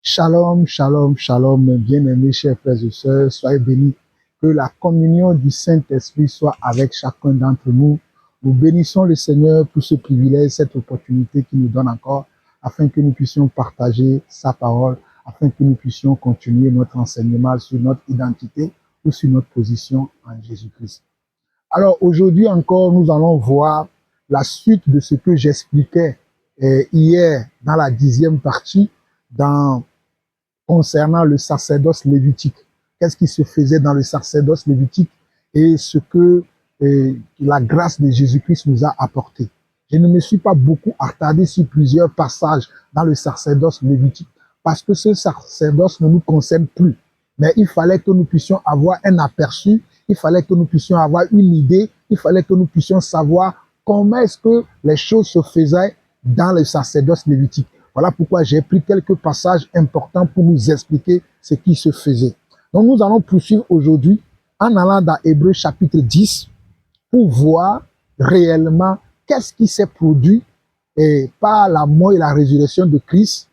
Shalom, shalom, shalom, bien-aimés, chers frères et sœurs, soyez bénis. Que la communion du Saint-Esprit soit avec chacun d'entre nous. Nous bénissons le Seigneur pour ce privilège, cette opportunité qu'il nous donne encore, afin que nous puissions partager sa parole, afin que nous puissions continuer notre enseignement sur notre identité ou sur notre position en Jésus-Christ. Alors aujourd'hui encore, nous allons voir la suite de ce que j'expliquais hier dans la 10e partie, concernant le sacerdoce lévitique. Qu'est-ce qui se faisait dans le sacerdoce lévitique et ce que la grâce de Jésus-Christ nous a apporté. Je ne me suis pas beaucoup attardé sur plusieurs passages dans le sacerdoce lévitique parce que ce sacerdoce ne nous concerne plus. Mais il fallait que nous puissions avoir un aperçu, il fallait que nous puissions avoir une idée, il fallait que nous puissions savoir comment est-ce que les choses se faisaient dans le sacerdoce lévitique. Voilà pourquoi j'ai pris quelques passages importants pour nous expliquer ce qui se faisait. Donc nous allons poursuivre aujourd'hui en allant dans Hébreux chapitre 10 pour voir réellement qu'est-ce qui s'est produit par la mort et la résurrection de Christ.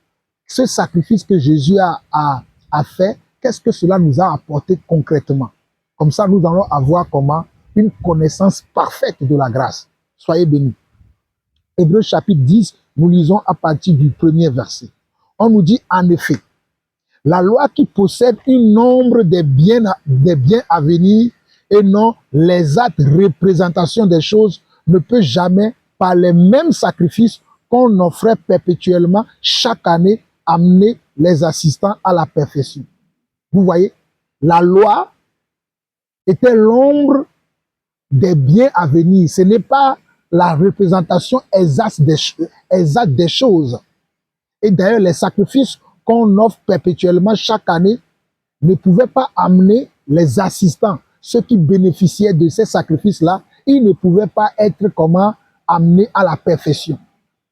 Ce sacrifice que Jésus a fait, qu'est-ce que cela nous a apporté concrètement? Comme ça, nous allons avoir comment une connaissance parfaite de la grâce. Soyez bénis. Hébreux chapitre 10, nous lisons à partir du premier verset. On nous dit en effet, la loi qui possède une nombre des biens à venir et non l'exacte représentation des choses ne peut jamais, par les mêmes sacrifices qu'on offrait perpétuellement chaque année, amener les assistants à la perfection. Vous voyez, la loi était l'ombre des biens à venir. Ce n'est pas la représentation exacte des choses. Et d'ailleurs, les sacrifices qu'on offre perpétuellement chaque année ne pouvaient pas amener les assistants, ceux qui bénéficiaient de ces sacrifices-là, ils ne pouvaient pas être amenés à la perfection.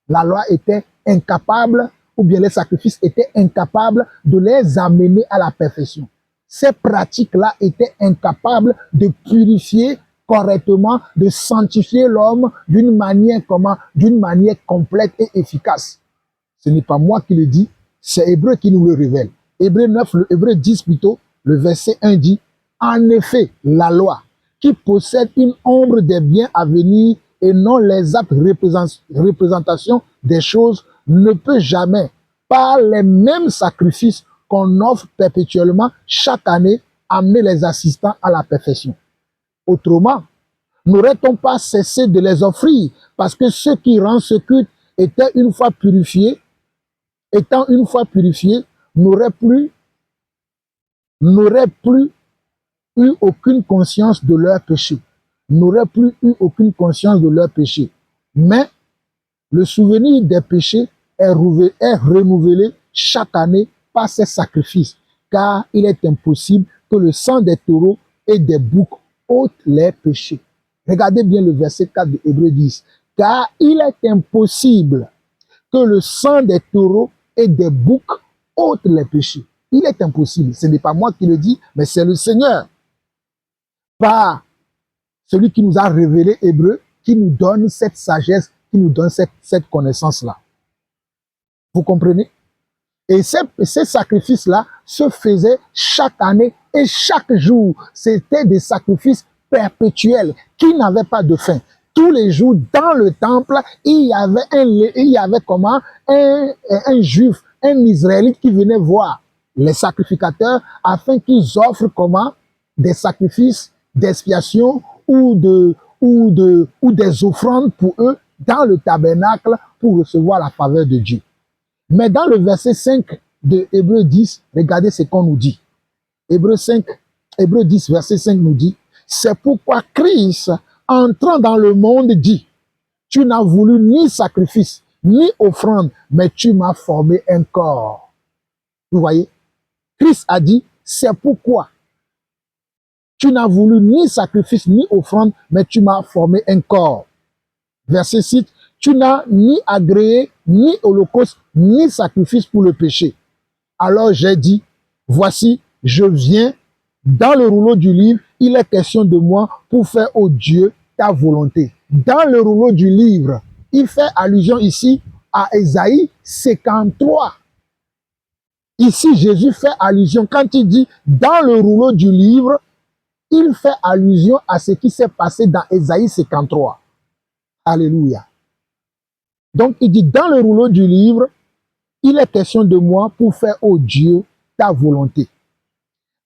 La loi était incapable, ou bien les sacrifices étaient incapables de les amener à la perfection. Ces pratiques-là étaient incapables de purifier correctement, de sanctifier l'homme d'une manière complète et efficace. Ce n'est pas moi qui le dis, c'est Hébreu qui nous le révèle. Hébreu 10 plutôt, le verset 1 dit, en effet, la loi qui possède une ombre des biens à venir et non l'exacte représentation des choses ne peut jamais, par les mêmes sacrifices qu'on offre perpétuellement chaque année, amener les assistants à la perfection. Autrement, n'aurait-on pas cessé de les offrir parce que ceux qui rendent ce culte étant une fois purifiés, n'auraient plus eu aucune conscience de leur péché. Mais le souvenir des péchés est renouvelé chaque année par ces sacrifices, car il est impossible que le sang des taureaux et des boucs ôte les péchés. Regardez bien le verset 4 de Hébreux 10. Car il est impossible que le sang des taureaux et des boucs ôte les péchés. Il est impossible. Ce n'est pas moi qui le dis, mais c'est le Seigneur. Par celui qui nous a révélé Hébreu, qui nous donne cette sagesse, qui nous donne cette connaissance-là. Vous comprenez? Et ces sacrifices-là se faisaient chaque année et chaque jour. C'était des sacrifices perpétuels qui n'avaient pas de fin. Tous les jours, dans le temple, il y avait un juif, un israélite qui venait voir les sacrificateurs afin qu'ils offrent des sacrifices d'expiation ou des offrandes pour eux dans le tabernacle pour recevoir la faveur de Dieu. Mais dans le verset 5 de Hébreux 10, regardez ce qu'on nous dit. Hébreux 10, verset 5 nous dit, c'est pourquoi Christ, entrant dans le monde, dit, tu n'as voulu ni sacrifice, ni offrande, mais tu m'as formé un corps. Vous voyez? Christ a dit, c'est pourquoi tu n'as voulu ni sacrifice, ni offrande, mais tu m'as formé un corps. Verset 6, tu n'as ni agréé, ni holocauste, ni sacrifice pour le péché. Alors j'ai dit, voici, je viens, dans le rouleau du livre, il est question de moi pour faire, ô Dieu, ta volonté. Dans le rouleau du livre, il fait allusion ici à Ésaïe 53. Ici, Jésus fait allusion, quand il dit dans le rouleau du livre, il fait allusion à ce qui s'est passé dans Ésaïe 53. Alléluia. Donc, il dit dans le rouleau du livre, il est question de moi pour faire, ô Dieu, ta volonté.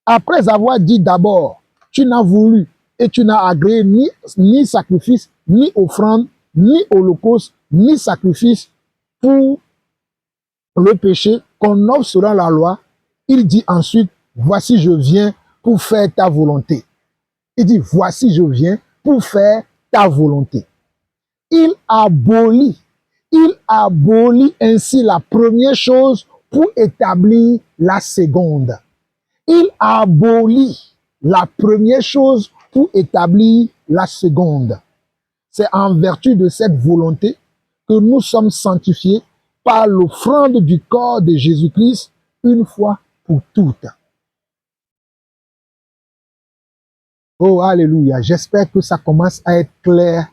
Après avoir dit d'abord, tu n'as voulu et tu n'as agréé ni sacrifice, ni offrande, ni holocauste, ni sacrifice pour le péché qu'on offre selon la loi, il dit ensuite, voici je viens pour faire ta volonté. Il dit, voici je viens pour faire ta volonté. Il abolit ainsi la première chose pour établir la seconde. Il abolit la première chose pour établir la seconde. C'est en vertu de cette volonté que nous sommes sanctifiés par l'offrande du corps de Jésus-Christ une fois pour toutes. Oh, alléluia. J'espère que ça commence à être clair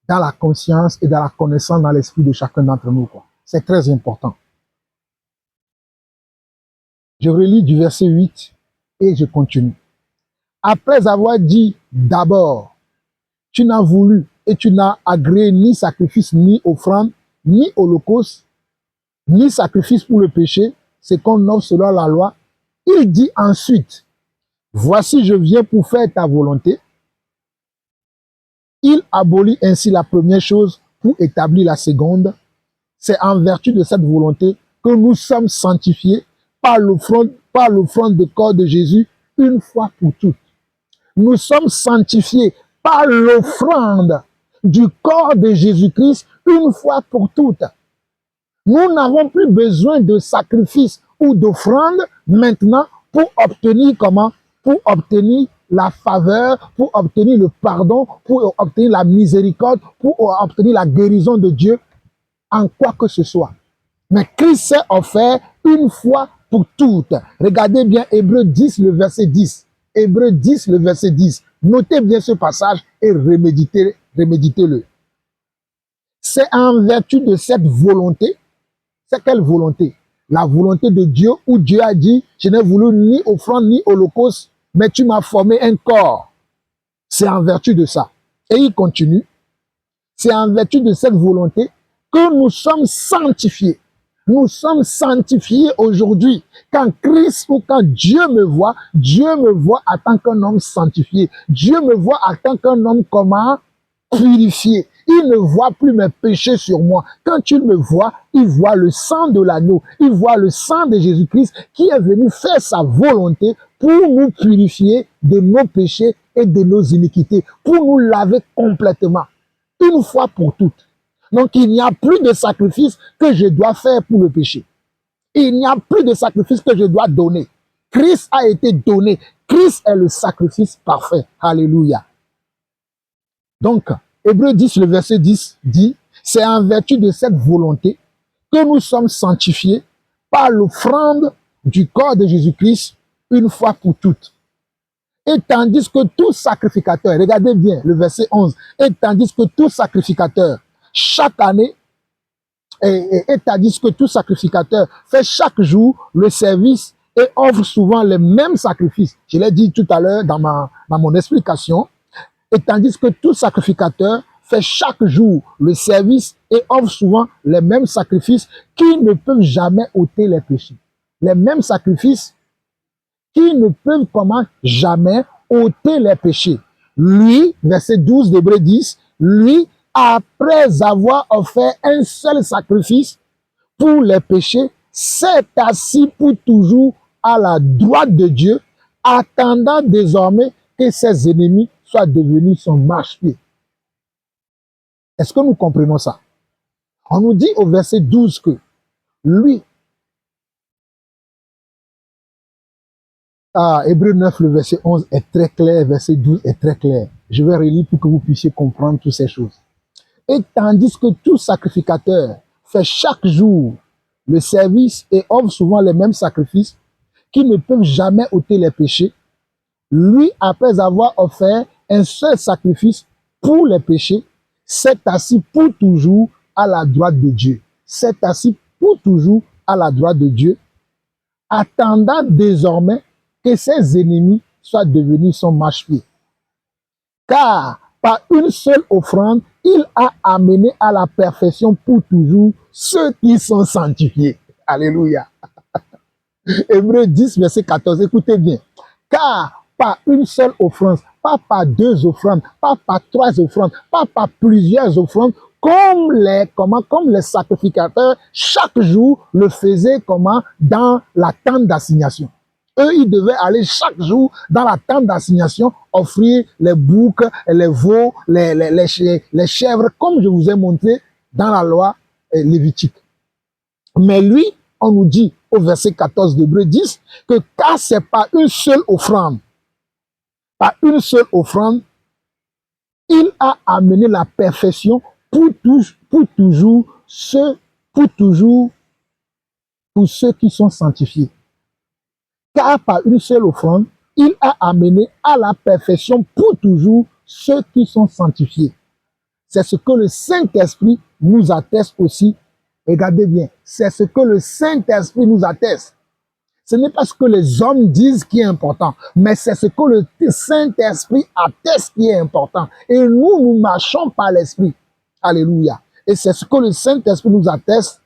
dans la conscience et dans la connaissance dans l'esprit de chacun d'entre nous. C'est très important. Je relis du verset 8 et je continue. Après avoir dit d'abord, tu n'as voulu et tu n'as agréé ni sacrifice, ni offrande, ni holocauste, ni sacrifice pour le péché, c'est qu'on offre selon la loi. Il dit ensuite, voici je viens pour faire ta volonté. Il abolit ainsi la première chose pour établir la seconde. C'est en vertu de cette volonté que nous sommes sanctifiés par l'offrande du corps de Jésus une fois pour toutes. Nous sommes sanctifiés par l'offrande du corps de Jésus-Christ une fois pour toutes. Nous n'avons plus besoin de sacrifice ou d'offrande maintenant pour obtenir comment? Pour obtenir la faveur, pour obtenir le pardon, pour obtenir la miséricorde, pour obtenir la guérison de Dieu en quoi que ce soit. Mais Christ s'est offert une fois pour toutes. Regardez bien Hébreux 10, le verset 10. Hébreux 10, le verset 10. Notez bien ce passage et reméditez-le. C'est en vertu de cette volonté. C'est quelle volonté? La volonté de Dieu où Dieu a dit, je n'ai voulu ni offrande ni holocauste, mais tu m'as formé un corps. C'est en vertu de ça. Et il continue. C'est en vertu de cette volonté que nous sommes sanctifiés. Nous sommes sanctifiés aujourd'hui. Quand Christ ou quand Dieu me voit en tant qu'un homme sanctifié. Dieu me voit en tant qu'un homme comment? Purifié. Il ne voit plus mes péchés sur moi. Quand il me voit, il voit le sang de l'agneau. Il voit le sang de Jésus-Christ qui est venu faire sa volonté pour nous purifier de nos péchés et de nos iniquités, pour nous laver complètement, une fois pour toutes. Donc, il n'y a plus de sacrifice que je dois faire pour le péché. Il n'y a plus de sacrifice que je dois donner. Christ a été donné. Christ est le sacrifice parfait. Alléluia. Donc, Hébreux 10, le verset 10 dit, c'est en vertu de cette volonté que nous sommes sanctifiés par l'offrande du corps de Jésus-Christ une fois pour toutes. Et tandis que tout sacrificateur, regardez bien le verset 11, et tandis que tout sacrificateur, chaque année, et tandis que tout sacrificateur fait chaque jour le service et offre souvent les mêmes sacrifices. Je l'ai dit tout à l'heure dans mon explication. Et tandis que tout sacrificateur fait chaque jour le service et offre souvent les mêmes sacrifices qui ne peuvent jamais ôter les péchés. Les mêmes sacrifices qui ne peuvent comment jamais ôter les péchés. Lui, verset 12 d'Hébreux 10, lui, après avoir offert un seul sacrifice pour les péchés, s'est assis pour toujours à la droite de Dieu, attendant désormais que ses ennemis soient devenus son marchepied. Est-ce que nous comprenons ça? On nous dit au verset 12 que lui, Hébreux 9, le verset 11 est très clair, verset 12 est très clair. Je vais relire pour que vous puissiez comprendre toutes ces choses. Et tandis que tout sacrificateur fait chaque jour le service et offre souvent les mêmes sacrifices qui ne peuvent jamais ôter les péchés, lui, après avoir offert un seul sacrifice pour les péchés, s'est assis pour toujours à la droite de Dieu. S'est assis pour toujours à la droite de Dieu, attendant désormais que ses ennemis soient devenus son marchepied. Car par une seule offrande, il a amené à la perfection pour toujours ceux qui sont sanctifiés. Alléluia. Hébreux 10, verset 14, écoutez bien. Car par une seule offrande, pas par deux offrandes, pas par trois offrandes, pas par plusieurs offrandes, comme les sacrificateurs, chaque jour le faisaient dans la tente d'assignation. Eux, ils devaient aller chaque jour dans la tente d'assignation, offrir les boucs, les veaux, les chèvres, comme je vous ai montré dans la loi lévitique. Mais lui, on nous dit au verset 14 d'Hébreux 10 que car c'est par une seule offrande, il a amené la perfection pour ceux qui sont sanctifiés. Car par une seule offrande, il a amené à la perfection pour toujours ceux qui sont sanctifiés. C'est ce que le Saint-Esprit nous atteste aussi. Regardez bien, c'est ce que le Saint-Esprit nous atteste. Ce n'est pas ce que les hommes disent qui est important, mais c'est ce que le Saint-Esprit atteste qui est important. Et nous marchons par l'Esprit. Alléluia. Et c'est ce que le Saint-Esprit nous atteste,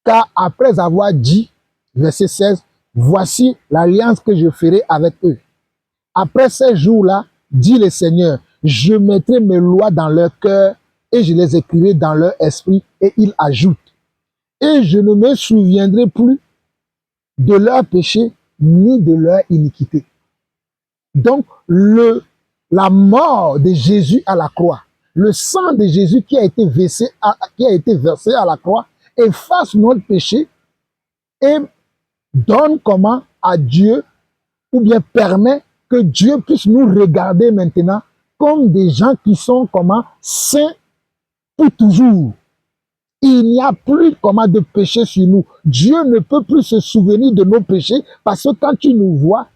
car après avoir dit, verset 16, voici l'alliance que je ferai avec eux. Après ces jours-là, dit le Seigneur, je mettrai mes lois dans leur cœur et je les écrirai dans leur esprit. Et il ajoute, et je ne me souviendrai plus de leur péché ni de leur iniquité. Donc, la mort de Jésus à la croix, le sang de Jésus qui a été versé à la croix, efface notre péché et donne à Dieu, ou bien permet que Dieu puisse nous regarder maintenant comme des gens qui sont saints pour toujours. Il n'y a plus de péché sur nous. Dieu ne peut plus se souvenir de nos péchés parce que quand il nous voit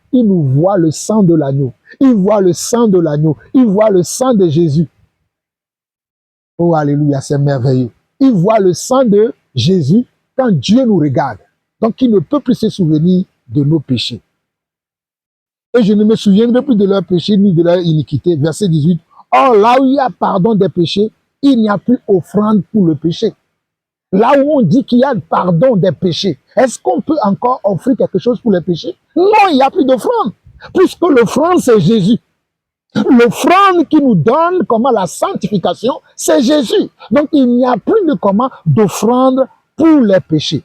le sang de l'agneau. Il voit le sang de l'agneau. Il voit le sang de Jésus. Oh, alléluia, c'est merveilleux. Il voit le sang de Jésus quand Dieu nous regarde. Donc, il ne peut plus se souvenir de nos péchés. Et je ne me souviendrai plus de leurs péchés ni de leur iniquité. Verset 18. Or, là où il y a pardon des péchés, il n'y a plus offrande pour le péché. Là où on dit qu'il y a pardon des péchés, est-ce qu'on peut encore offrir quelque chose pour les péchés? Non, il n'y a plus d'offrande. Puisque l'offrande, c'est Jésus. L'offrande qui nous donne la sanctification, c'est Jésus. Donc, il n'y a plus d'offrande pour les péchés.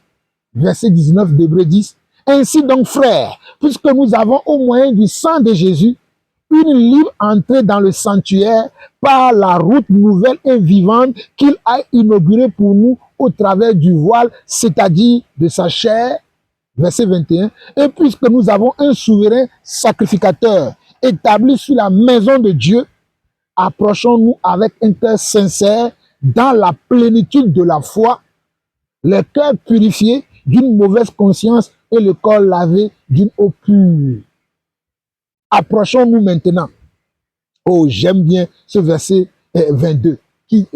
Verset 19 d'Hébreux 10. Ainsi donc, frères, puisque nous avons au moyen du sang de Jésus une libre entrée dans le sanctuaire par la route nouvelle et vivante qu'il a inaugurée pour nous au travers du voile, c'est-à-dire de sa chair, verset 21. Et puisque nous avons un souverain sacrificateur établi sur la maison de Dieu, approchons-nous avec un cœur sincère dans la plénitude de la foi, le cœur purifié d'une mauvaise conscience et le corps lavé d'une eau pure. Approchons-nous maintenant. Oh, j'aime bien ce verset 22,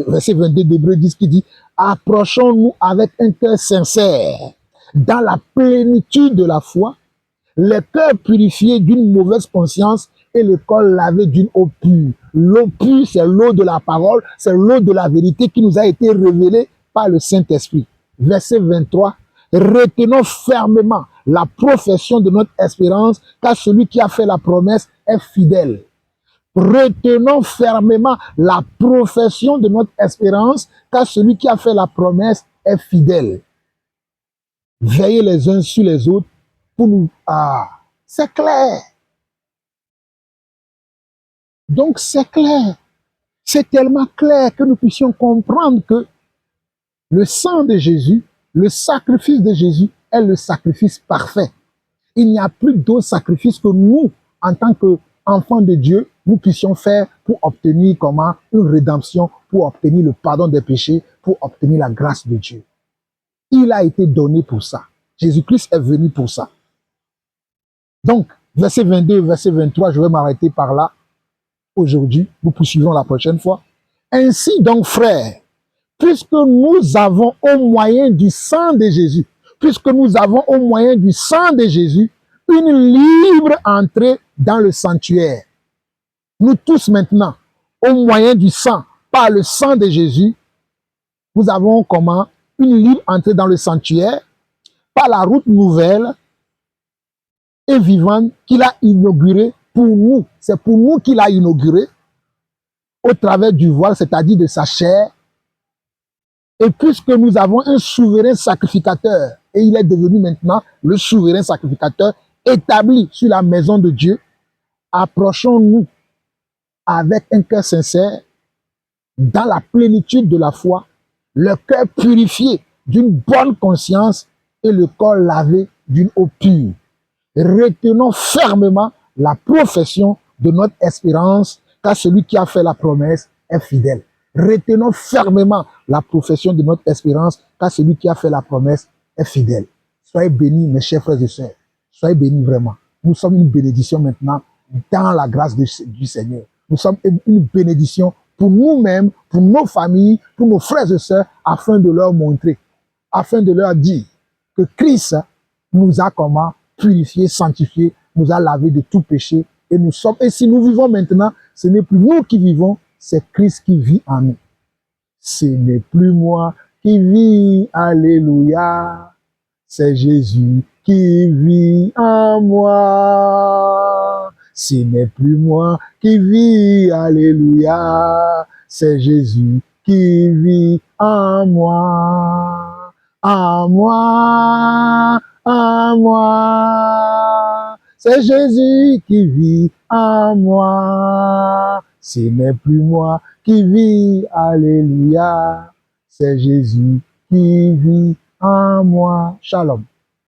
verset 22 d'Hébreux 10 qui dit, approchons-nous avec un cœur sincère, dans la plénitude de la foi, le cœur purifié d'une mauvaise conscience et le corps lavé d'une eau pure. L'eau pure, c'est l'eau de la parole, c'est l'eau de la vérité qui nous a été révélée par le Saint-Esprit. Verset 23, retenons fermement la profession de notre espérance, car celui qui a fait la promesse est fidèle. Retenons fermement la profession de notre espérance, car celui qui a fait la promesse est fidèle. Veillez les uns sur les autres pour nous... Ah, c'est clair. Donc c'est clair. C'est tellement clair que nous puissions comprendre que le sang de Jésus, le sacrifice de Jésus est le sacrifice parfait. Il n'y a plus d'autre sacrifice que nous, en tant qu'enfants de Dieu, nous puissions faire pour obtenir une rédemption, pour obtenir le pardon des péchés, pour obtenir la grâce de Dieu. Il a été donné pour ça. Jésus-Christ est venu pour ça. Donc, verset 22 et verset 23, je vais m'arrêter par là. Aujourd'hui, nous poursuivons la prochaine fois. Ainsi donc, frères, puisque nous avons au moyen du sang de Jésus, puisque nous avons au moyen du sang de Jésus une libre entrée dans le sanctuaire. Nous tous maintenant, au moyen du sang, par le sang de Jésus, nous avons comment? Une libre entrée dans le sanctuaire par la route nouvelle et vivante qu'il a inaugurée pour nous. C'est pour nous qu'il a inaugurée au travers du voile, c'est-à-dire de sa chair. Et puisque nous avons un souverain sacrificateur, et il est devenu maintenant le souverain sacrificateur établi sur la maison de Dieu, approchons-nous avec un cœur sincère, dans la plénitude de la foi, le cœur purifié d'une bonne conscience et le corps lavé d'une eau pure. Retenons fermement la profession de notre espérance, car celui qui a fait la promesse est fidèle. Retenons fermement la profession de notre espérance, car celui qui a fait la promesse est fidèle. Soyez bénis, mes chers frères et sœurs. Soyez bénis vraiment. Nous sommes une bénédiction maintenant dans la grâce du Seigneur. Nous sommes une bénédiction pour nous-mêmes, pour nos familles, pour nos frères et sœurs, afin de leur montrer, afin de leur dire que Christ nous a comment purifiés, sanctifiés, nous a lavés de tout péché. Et si nous vivons maintenant, ce n'est plus nous qui vivons, c'est Christ qui vit en nous. Ce n'est plus moi qui vis, alléluia, c'est Jésus qui vit en moi. Ce n'est plus moi qui vis, alléluia, c'est Jésus qui vit en moi, en moi, en moi. C'est Jésus qui vit en moi. Ce n'est plus moi qui vis, alléluia, c'est Jésus qui vit en moi. Shalom.